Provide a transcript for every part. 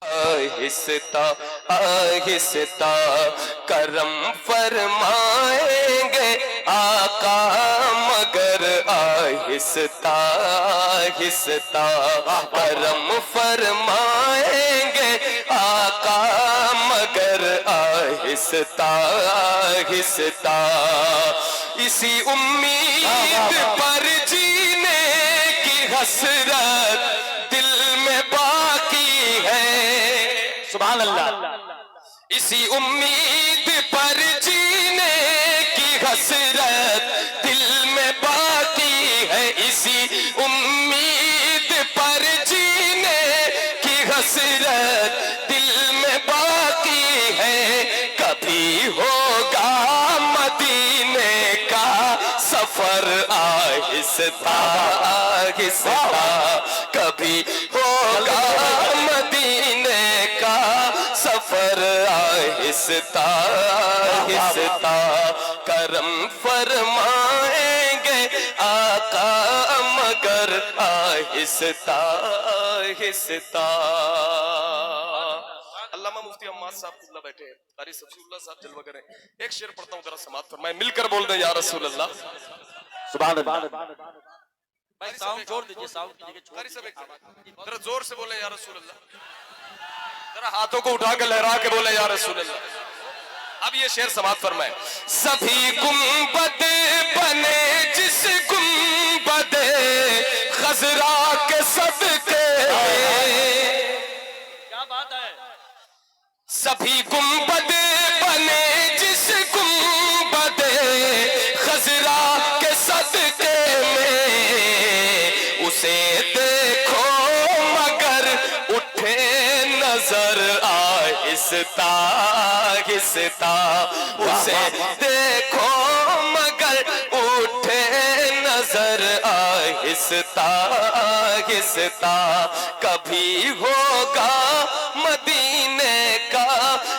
आहिस्ता आहिस्ता करम फरमाएंगे आका, मगर आहिस्ता आहिस्ता करम फरमाएंगे आका, मगर आहिस्ता आहिस्ता। इसी उम्मीद पर जीने की हसरत दिल में बाकी है। सुभान अल्लाह। इसी उम्मीद पर जीने की हसरत दिल में बाकी है। इसी उम्मीद पर जीने की हसरत दिल में बाकी है। कभी होगा मदीने का सफर आहिस्ता आहिस्ता, कभी होगा मदीने का सफर आहिस्ता आहिस्ता। करम फरमाएंगे आका, मगर आहिस्ता आहिस्ता। अल्लामा मुफ्ती अम्माद साहब खुला बैठे हैं, कारी सफीउल्लाह साहब जलवा करें। एक शेर पढ़ता हूँ, जरा समाअत फरमाएं, मिलकर बोल दें या रसूल अल्लाह। सुभान अल्लाह। भाई साउंड जोर दीजिए, साउंड की जगह कारी सब एक जरा जोर से बोले या रसूल अल्लाह। जरा हाथों को उठा के लहरा के बोले या रसूल अल्लाह। अब ये शेर समाअत फरमाएं। सभी गुंबद बने जिस गुंबद खजरा के सदके, क्या बात है। सभी गुंबद बने जिस गुंबद खजरा के सदके में, उसे देखो मगर उठे नजर आहिस्ता आहिस्ता। उसे देखो मगर उठे नजर आहिस्ता आहिस्ता। कभी होगा मदीने का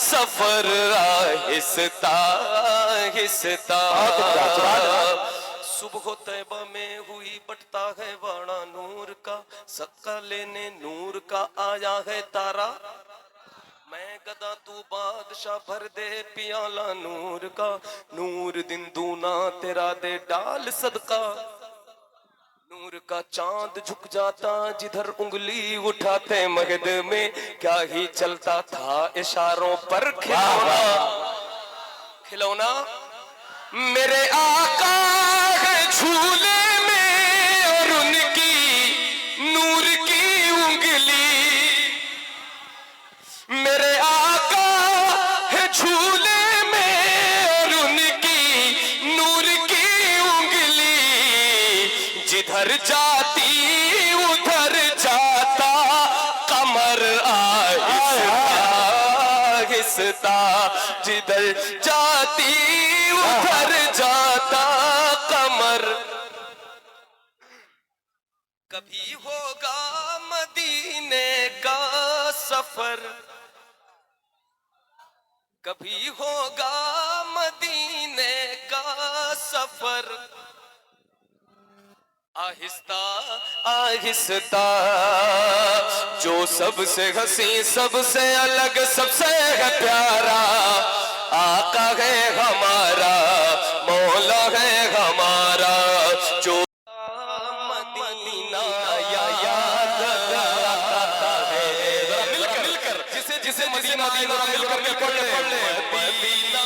सफर आहिस्ता आहिस्ता। सुबह तैबा में हुई बटता है वाणा नूर का, सक्का लेने नूर का आया है तारा। मैं गदा तू बादशाह, भर दे पियाला नूर का, नूर दिन दूना तेरा दे डाल सदका। नूर का चांद झुक जाता जिधर उंगली उठाते महद में, क्या ही चलता था इशारों पर खिलौना खिलौना। मेरे आका है झूले में और उनकी नूर की उंगली, मेरे आका है झूले में और उनकी नूर की उंगली। जिधर जाती उधर जाता कमर आहिस्ता आहिस्ता। जिधर जाती उधर जाता कमर। कभी होगा मदीने का सफर, कभी होगा मदीने का सफर आहिस्ता आहिस्ता। जो सबसे हंसी सबसे अलग सबसे है प्यारा आका है हमारा, मौला है हमारा। जो मदीना याद आता है, मिलकर जिसे जिसे मदीना मिलकर के पढ़ ले मदीना।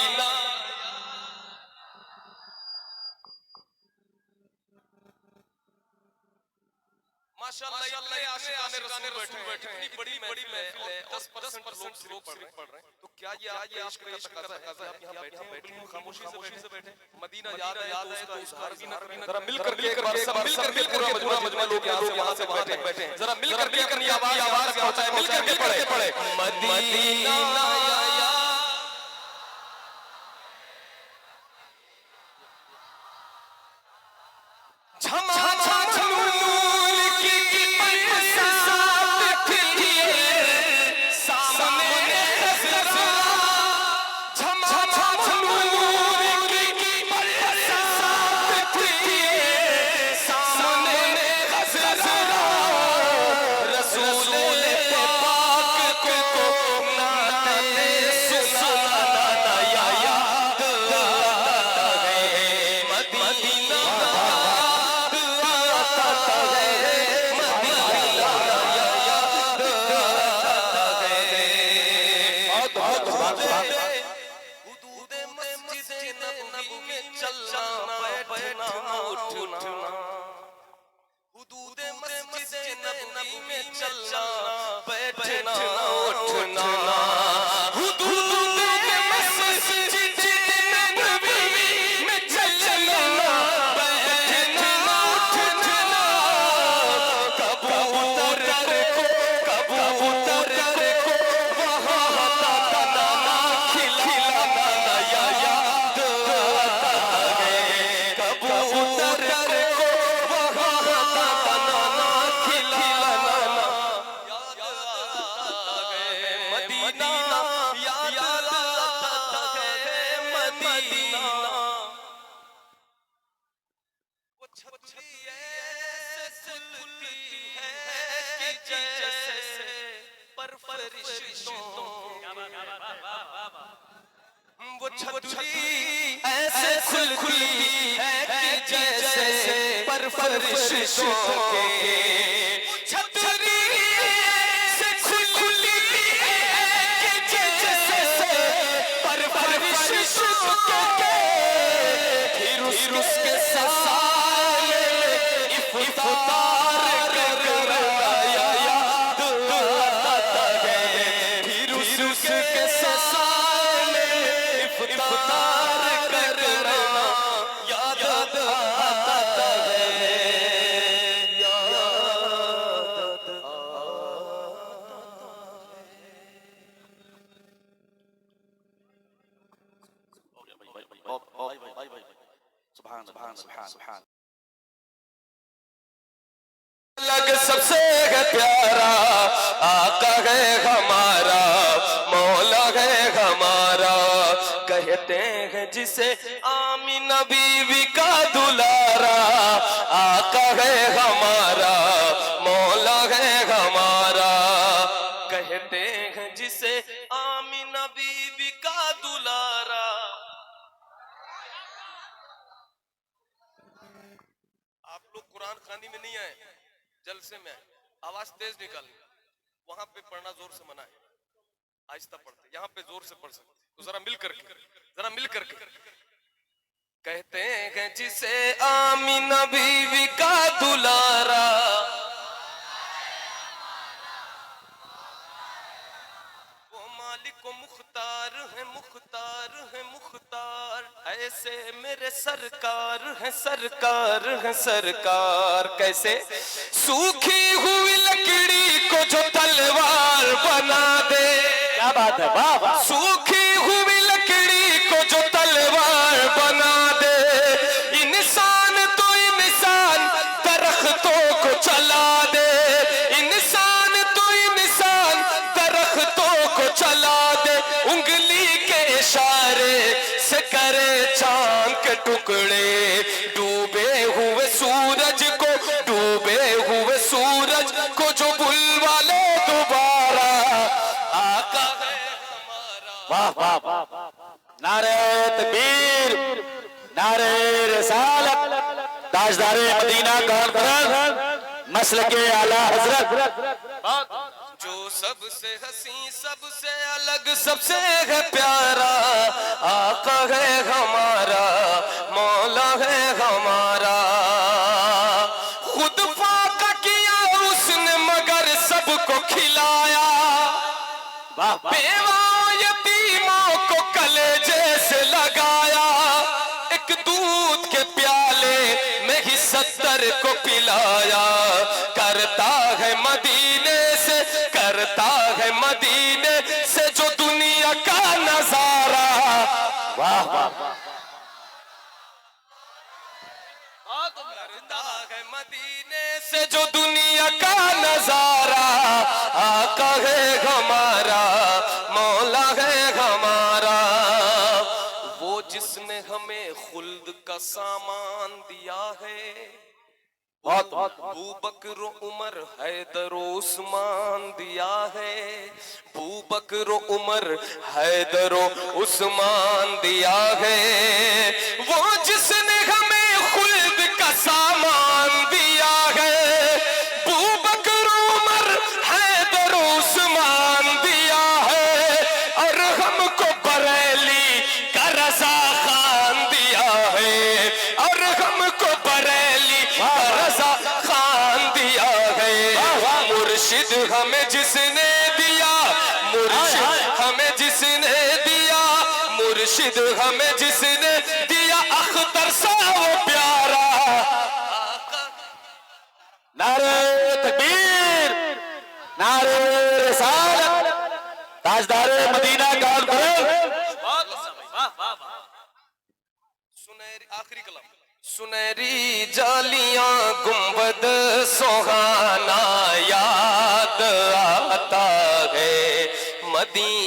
माशाअल्लाह आशिकाने रसूल बैठे हैं, इतनी बड़ी महफिल है और 10% लोग सिर्फ पढ़ रहे हैं। तो क्या ये इश्क का तकाज़ा है आप यहाँ बैठे हैं बिल्कुल खामोशी से बैठे। मदीना याद है तो उसका इज़हार भी न करें। जरा मिलकर सब मिलकर पूरा मजमा लोग यहाँ से वहाँ तक बैठे हैं। जरा मिलकर अपनी आवाज पहुंचाएं, मिलकर के पढ़े मदीना। रसूल पाक को हुदूद मस्जिद नबवी में चलना बैठना उठना, हुदूद मस्जिद नबवी में चलना बैठना उठना, हुदूद मस्जिद नबवी में चलना बैठना उठना, कबूतर को वहाँ दाना खिलाना या याद आता है, कबूतर को वहाँ दाना खिलाना याद आता है, मदीना याद आता है, मदीना। वो छतरी ऐसे खुलती है कि जैसे परफरिश्तों, वो छतरी ऐसे खुलती है कि जैसे परफरिश्तों के, छतरी ऐसे खुलती है कि जैसे परफरिश्तों के, फिर उसके साले इफ्तार करना याद आता है, फिर उसके साले इफ्तार करना याद आता है, याद आता सुभान सुभान सुभान सुभान। लग सबसे है प्यारा आका है हमारा, मौला है हमारा, कहते हैं जिसे आमीना बीवी का दुलारा, आका है हमारा, मौला है हमारा, कहते हैं जिसे आमीना बीवी का दुलारा। आप लोग कुरान खानी में नहीं आए, जलसे में आए, आवाज तेज निकालनी, वहां पे पढ़ना जोर से मना है, आहिस्ता पढ़ते, यहाँ पे जोर से पढ़ सकते, तो जरा मिल करके कहते हैं जिसे आमीना बीवी का दुलारा, वो मालिक को मुख्तार है, मुख्तार है, मुख्तार, ऐसे मेरे सरकार है, सरकार है, सरकार। कैसे? सूखी हुई लकड़ी को जो तलवार बना दे, क्या बात है, वाह वाह। सूखी हुई लकड़ी को जो तलवार बना दे, इंसान तो इंसान दरख्तों को चला दे, इंसान तो इंसान दरख्तों को चला दे, उंगली के इशारे से करे चांद के टुकड़े, डूबे हुए सूरज को, डूबे हुए सूरज को जो बुलवा ले दोबारा, आका है हमारा। वाह वाह वाह। नारे तकबीर, नारे रिसालत, ताजदारे मदीना कॉन्फ्रेंस, मसलके आला हजरत। जो सबसे हसी, सबसे अलग, सबसे है प्यारा, आका है हमारा, मौला है हमारा, खुद फाका किया उसने मगर सबको खिलाया, बेवा यतीमों को कलेजे से लगाया, एक दूध के प्याले में ही 70 को पिलाया, करता है मदीने से, करता है मदीने से जो दुनिया का नजारा। वाह वाह। करता है मदीने से जो दुनिया का नजारा, आका है हमारा, मौला है हमारा, वो जिसने हमें खुल्द का सामान दिया है, अबू बकर उमर हैदर उस्मान दिया है, अबू बकर उमर हैदर उस्मान दिया है, वो जिसने हमें खुल्द का सामान दिया है, अबू बकर उमर हैदर उस्मान दिया है, और हमको मुर्शिद हमें जिसने दिया अख्तर सा वो प्यारा। नारे तकबीर, नारे रिसालत, ताजदारे मदीना कॉन्फ्रेंस। सुनहरी आखिरी कलम। सुनहरी जालियां गुंबद सुहाना याद आता है मदीना।